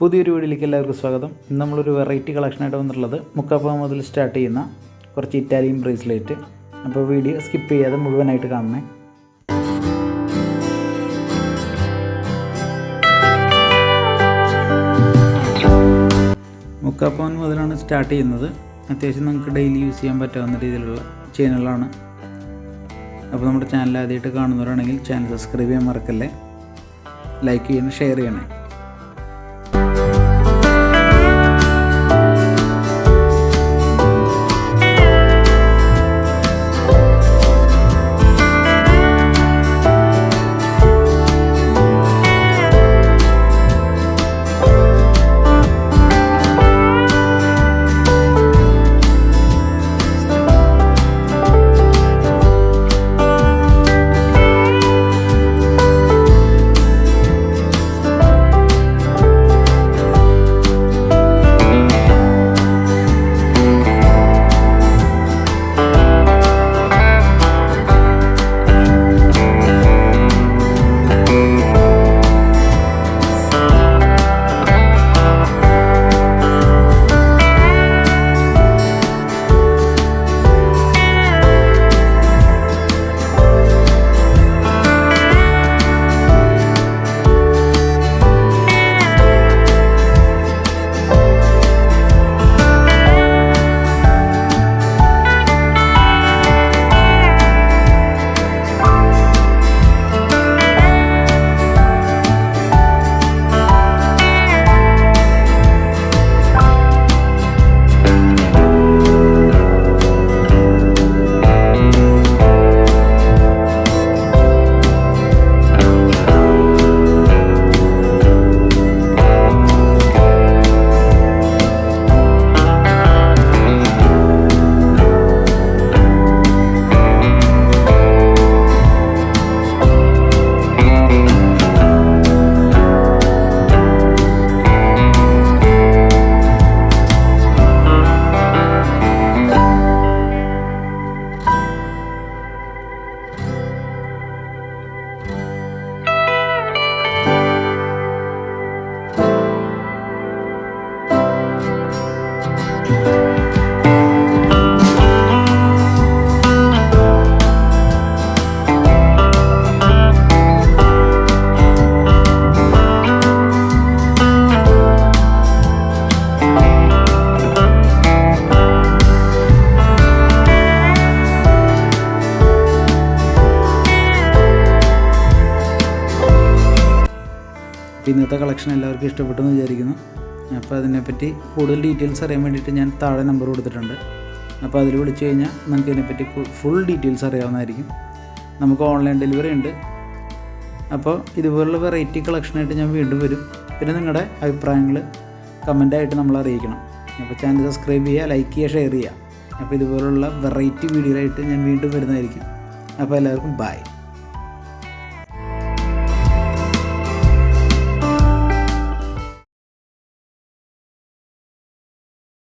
പുതിയൊരു വീഡിയോയിലേക്ക് എല്ലാവർക്കും സ്വാഗതം. ഇന്ന് നമ്മളൊരു വെറൈറ്റി കളക്ഷനായിട്ട് വന്നിട്ടുള്ളത് മുക്കാപ്പ മുതൽ സ്റ്റാർട്ട് ചെയ്യുന്ന കുറച്ച് ഇറ്റാലിയൻ ബ്രേസ്ലെറ്റ്. അപ്പോൾ വീഡിയോ സ്കിപ്പ് ചെയ്യാതെ മുഴുവനായിട്ട് കാണണേ. മുക്കാപ്പവൻ മുതലാണ് സ്റ്റാർട്ട് ചെയ്യുന്നത്. അത്യാവശ്യം നമുക്ക് ഡെയിലി യൂസ് ചെയ്യാൻ പറ്റാവുന്ന രീതിയിലുള്ള ചെയിനുകളാണ്. അപ്പോൾ നമ്മുടെ ചാനൽ ആദ്യമായിട്ട് കാണുന്നവരാണെങ്കിൽ ചാനൽ സബ്സ്ക്രൈബ് ചെയ്യാൻ മറക്കല്ലേ, ലൈക്ക് ചെയ്യണം, ഷെയർ ചെയ്യണേ. ഇന്നത്തെ കളക്ഷൻ എല്ലാവർക്കും ഇഷ്ടപ്പെട്ടു എന്ന് വിചാരിക്കുന്നു. അപ്പോൾ അതിനെപ്പറ്റി കൂടുതൽ ഡീറ്റെയിൽസ് അറിയാൻ വേണ്ടിയിട്ട് ഞാൻ താഴെ നമ്പർ കൊടുത്തിട്ടുണ്ട്. അപ്പോൾ അതിൽ വിളിച്ചു കഴിഞ്ഞാൽ നമുക്ക് ഇതിനെപ്പറ്റി ഫുൾ ഡീറ്റെയിൽസ് അറിയാവുന്നതായിരിക്കും. നമുക്ക് ഓൺലൈൻ ഡെലിവറി ഉണ്ട്. അപ്പോൾ ഇതുപോലുള്ള വെറൈറ്റി കളക്ഷനായിട്ട് ഞാൻ വീണ്ടും വരും. പിന്നെ നിങ്ങളുടെ അഭിപ്രായങ്ങൾ കമൻറ്റായിട്ട് നമ്മൾ അറിയിക്കണം. അപ്പോൾ ചാനൽ സബ്സ്ക്രൈബ് ചെയ്യുക, ലൈക്ക് ചെയ്യുക, ഷെയർ ചെയ്യുക. അപ്പോൾ ഇതുപോലുള്ള വെറൈറ്റി വീഡിയോ ആയിട്ട് ഞാൻ വീണ്ടും വരുന്നതായിരിക്കും. അപ്പോൾ എല്ലാവർക്കും ബൈ.